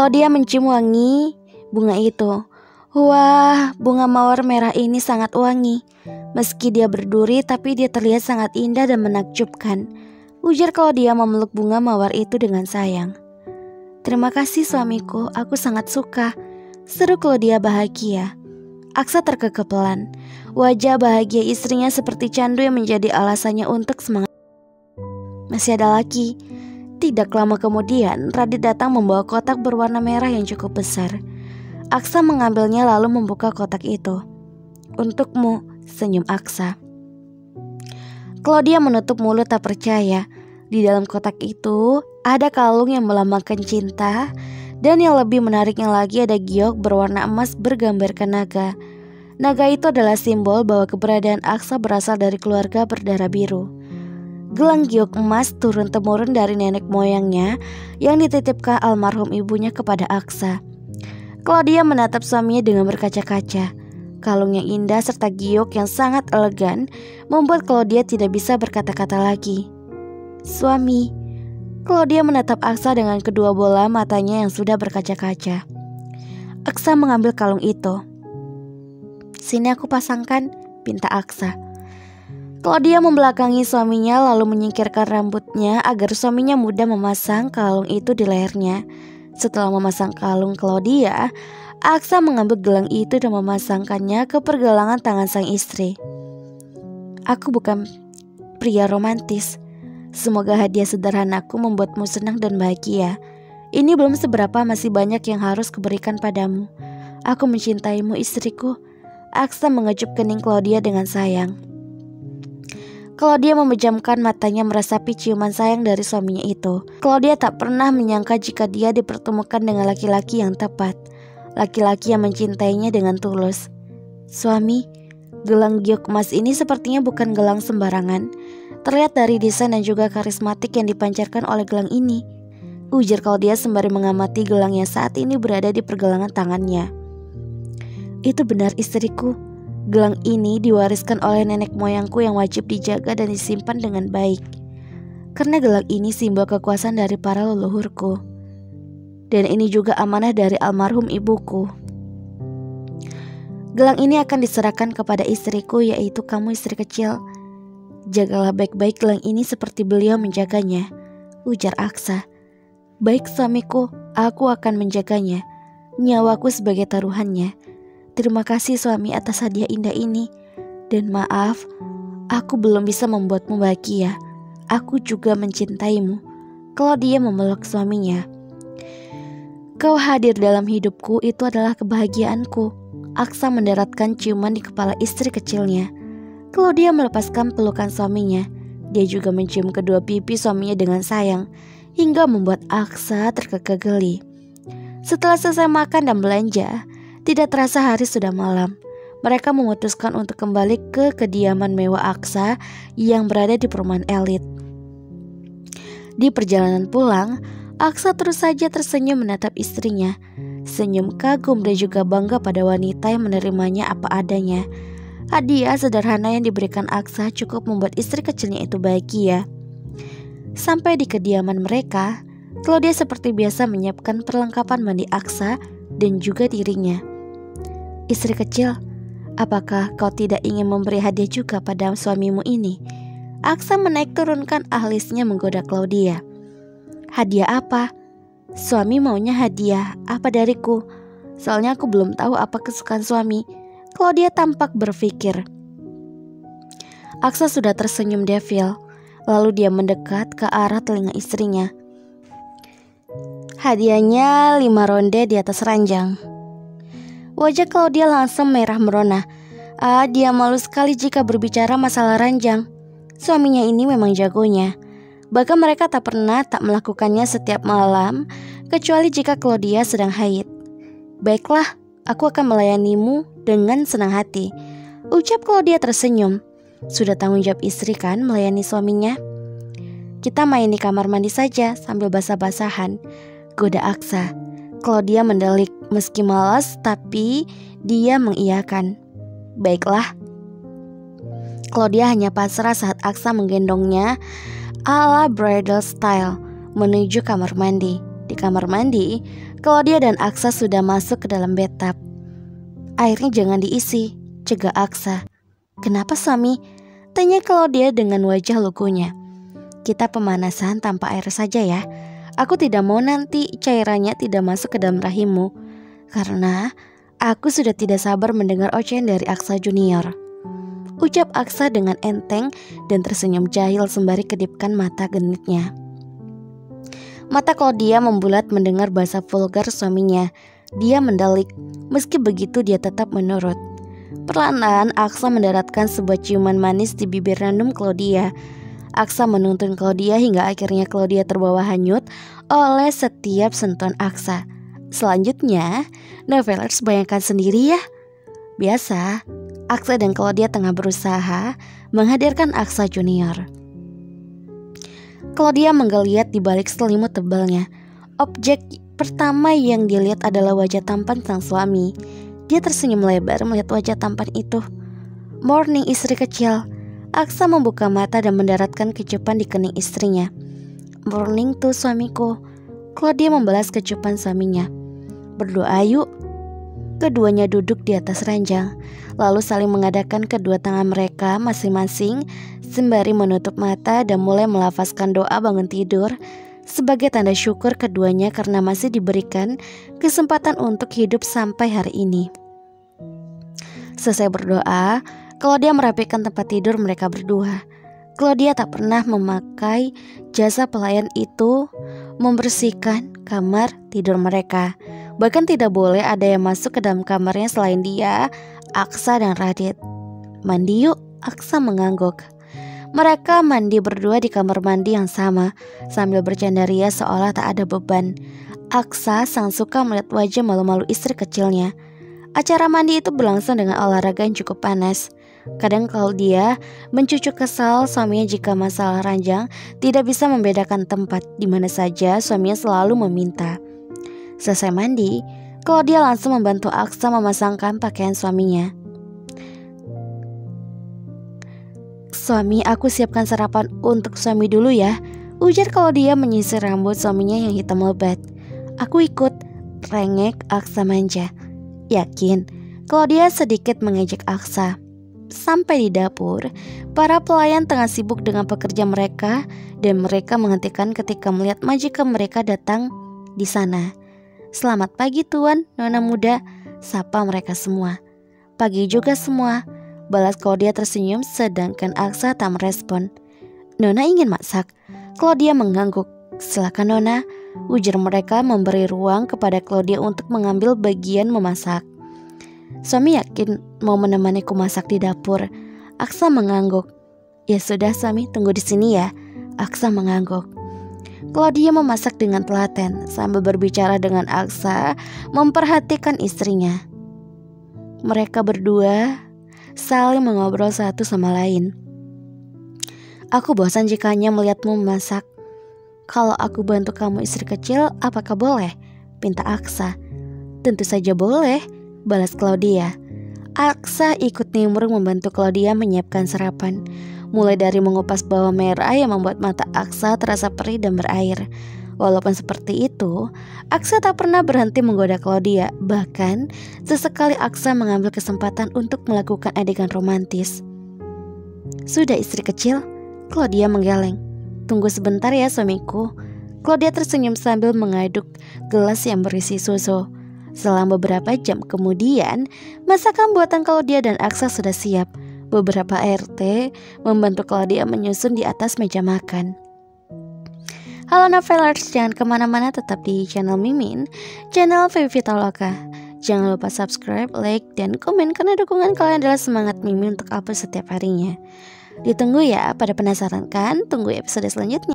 Claudia mencium wangi bunga itu. Wah, bunga mawar merah ini sangat wangi. Meski dia berduri, tapi dia terlihat sangat indah dan menakjubkan, ujar Claudia memeluk bunga mawar itu dengan sayang. Terima kasih suamiku, aku sangat suka, seru Claudia bahagia. Aksa terkekepelan. Wajah bahagia istrinya seperti candu yang menjadi alasannya untuk semangat. Masih ada lagi. Tidak lama kemudian, Radit datang membawa kotak berwarna merah yang cukup besar. Aksa mengambilnya lalu membuka kotak itu. Untukmu, senyum Aksa. Claudia menutup mulut tak percaya. Di dalam kotak itu ada kalung yang melambangkan cinta. Dan yang lebih menariknya lagi ada giok berwarna emas bergambarkan naga. Naga itu adalah simbol bahwa keberadaan Aksa berasal dari keluarga berdarah biru. Gelang giok emas turun-temurun dari nenek moyangnya yang dititipkan almarhum ibunya kepada Aksa. Claudia menatap suaminya dengan berkaca-kaca. Kalung yang indah serta giok yang sangat elegan membuat Claudia tidak bisa berkata-kata lagi. Suami. Claudia menatap Aksa dengan kedua bola matanya yang sudah berkaca-kaca. Aksa mengambil kalung itu. Sini aku pasangkan, pinta Aksa. Claudia membelakangi suaminya lalu menyingkirkan rambutnya agar suaminya mudah memasang kalung itu di lehernya. Setelah memasang kalung Claudia, Aksa mengambil gelang itu dan memasangkannya ke pergelangan tangan sang istri. Aku bukan pria romantis. Semoga hadiah sederhanaku membuatmu senang dan bahagia. Ini belum seberapa, masih banyak yang harus kuberikan padamu. Aku mencintaimu istriku. Aksa mengecup kening Claudia dengan sayang. Claudia memejamkan matanya meresapi ciuman sayang dari suaminya itu. Claudia tak pernah menyangka jika dia dipertemukan dengan laki-laki yang tepat. Laki-laki yang mencintainya dengan tulus. Suami, gelang giok emas ini sepertinya bukan gelang sembarangan. Terlihat dari desain dan juga karismatik yang dipancarkan oleh gelang ini, ujar Claudia sembari mengamati gelang yang saat ini berada di pergelangan tangannya. Itu benar istriku. Gelang ini diwariskan oleh nenek moyangku yang wajib dijaga dan disimpan dengan baik. Karena gelang ini simbol kekuasaan dari para leluhurku. Dan ini juga amanah dari almarhum ibuku. Gelang ini akan diserahkan kepada istriku, yaitu kamu istri kecil. Jagalah baik-baik gelang ini seperti beliau menjaganya, ujar Aksa. Baik suamiku, aku akan menjaganya. Nyawaku sebagai taruhannya. Terima kasih suami atas hadiah indah ini. Dan maaf, aku belum bisa membuatmu bahagia. Aku juga mencintaimu. Claudia memeluk suaminya. Kau hadir dalam hidupku, itu adalah kebahagiaanku. Aksa mendaratkan ciuman di kepala istri kecilnya. Claudia melepaskan pelukan suaminya. Dia juga mencium kedua pipi suaminya dengan sayang, hingga membuat Aksa terkekeh geli. Setelah selesai makan dan belanja, tidak terasa hari sudah malam. Mereka memutuskan untuk kembali ke kediaman mewah Aksa yang berada di perumahan elit. Di perjalanan pulang, Aksa terus saja tersenyum menatap istrinya. Senyum kagum dan juga bangga pada wanita yang menerimanya apa adanya. Hadiah sederhana yang diberikan Aksa cukup membuat istri kecilnya itu bahagia. Sampai di kediaman mereka, Claudia seperti biasa menyiapkan perlengkapan mandi Aksa dan juga dirinya. Istri kecil, apakah kau tidak ingin memberi hadiah juga pada suamimu ini? Aksa menaik turunkan alisnya menggoda Claudia. Hadiah apa? Suami maunya hadiah apa dariku? Soalnya aku belum tahu apa kesukaan suami. Claudia tampak berpikir. Aksa sudah tersenyum devil. Lalu dia mendekat ke arah telinga istrinya. Hadiahnya 5 ronde di atas ranjang. Wajah Claudia langsung merah merona. Dia malu sekali jika berbicara masalah ranjang. Suaminya ini memang jagonya. Bahkan mereka tak pernah tak melakukannya setiap malam, kecuali jika Claudia sedang haid. Baiklah, aku akan melayanimu dengan senang hati, ucap Claudia tersenyum. Sudah tanggung jawab istri kan melayani suaminya. Kita main di kamar mandi saja sambil basah-basahan, goda Aksa. Claudia mendelik meski malas, tapi dia mengiyakan. Baiklah. Claudia hanya pasrah saat Aksa menggendongnya ala bridal style menuju kamar mandi. Di kamar mandi, Claudia dan Aksa sudah masuk ke dalam bathtub. Airnya jangan diisi, cegah Aksa. Kenapa Sami? Tanya Claudia dengan wajah lugunya. Kita pemanasan tanpa air saja ya. Aku tidak mau nanti cairannya tidak masuk ke dalam rahimmu. Karena aku sudah tidak sabar mendengar ocehan dari Aksa Junior. Ucap Aksa dengan enteng dan tersenyum jahil sembari kedipkan mata genitnya. Mata Claudia membulat mendengar bahasa vulgar suaminya. Dia mendalik, meski begitu dia tetap menurut. Perlahan Aksa mendaratkan sebuah ciuman manis di bibir random Claudia. Aksa menuntun Claudia hingga akhirnya Claudia terbawa hanyut oleh setiap sentuhan Aksa. Selanjutnya, Novelers bayangkan sendiri ya. Biasa, Aksa dan Claudia tengah berusaha menghadirkan Aksa Junior. Claudia menggeliat di balik selimut tebalnya. Objek pertama yang dilihat adalah wajah tampan sang suami. Dia tersenyum lebar melihat wajah tampan itu. Morning istri kecil. Aksa membuka mata dan mendaratkan kecupan di kening istrinya. Morning tuh suamiku. Claudia membalas kecupan suaminya. Berdoa yuk. Keduanya duduk di atas ranjang, lalu saling mengadakan kedua tangan mereka masing-masing sembari menutup mata dan mulai melafazkan doa bangun tidur sebagai tanda syukur keduanya karena masih diberikan kesempatan untuk hidup sampai hari ini. Selesai berdoa, Claudia merapikan tempat tidur mereka berdua. Claudia tak pernah memakai jasa pelayan itu membersihkan kamar tidur mereka. Bahkan tidak boleh ada yang masuk ke dalam kamarnya selain dia, Aksa dan Radit. Mandi yuk, Aksa mengangguk. Mereka mandi berdua di kamar mandi yang sama, sambil bercanda ria seolah tak ada beban. Aksa sang suka melihat wajah malu-malu istri kecilnya. Acara mandi itu berlangsung dengan olahraga yang cukup panas. Kadang Claudia mencucuk kesal suaminya jika masalah ranjang tidak bisa membedakan tempat di mana saja suaminya selalu meminta. Selesai mandi, Claudia langsung membantu Aksa memasangkan pakaian suaminya. Suami, aku siapkan sarapan untuk suami dulu ya, ujar Claudia menyisir rambut suaminya yang hitam lebat. Aku ikut, rengek Aksa manja. Yakin? Claudia sedikit mengejek Aksa. Sampai di dapur, para pelayan tengah sibuk dengan pekerja mereka dan mereka menghentikan ketika melihat majikan mereka datang di sana. Selamat pagi tuan, nona muda, sapa mereka semua. Pagi juga semua, balas Claudia tersenyum sedangkan Aksa tak merespon. Nona ingin masak, Claudia mengangguk. Silakan nona, ujar mereka memberi ruang kepada Claudia untuk mengambil bagian memasak. Suami yakin mau menemaniku masak di dapur, Aksa mengangguk. Ya sudah suami, tunggu di sini ya, Aksa mengangguk. Claudia memasak dengan telaten sambil berbicara dengan Aksa memperhatikan istrinya. Mereka berdua saling mengobrol satu sama lain. Aku bosan jika hanya melihatmu memasak. Kalau aku bantu kamu istri kecil, apakah boleh? Pinta Aksa. Tentu saja boleh, balas Claudia. Aksa ikut nimbrung membantu Claudia menyiapkan sarapan. Mulai dari mengupas bawang merah yang membuat mata Aksa terasa perih dan berair. Walaupun seperti itu, Aksa tak pernah berhenti menggoda Claudia. Bahkan, sesekali Aksa mengambil kesempatan untuk melakukan adegan romantis. Sudah istri kecil? Claudia menggeleng. Tunggu sebentar ya suamiku. Claudia tersenyum sambil mengaduk gelas yang berisi susu. Selama beberapa jam kemudian, masakan buatan Claudia dan Aksa sudah siap. Beberapa ART membantu Claudia menyusun di atas meja makan. Halo Novelers, jangan kemana-mana, tetap di channel Mimin, channel Feby Vitaloka. Jangan lupa subscribe, like, dan komen karena dukungan kalian adalah semangat Mimin untuk upload setiap harinya. Ditunggu ya, pada penasaran kan? Tunggu episode selanjutnya.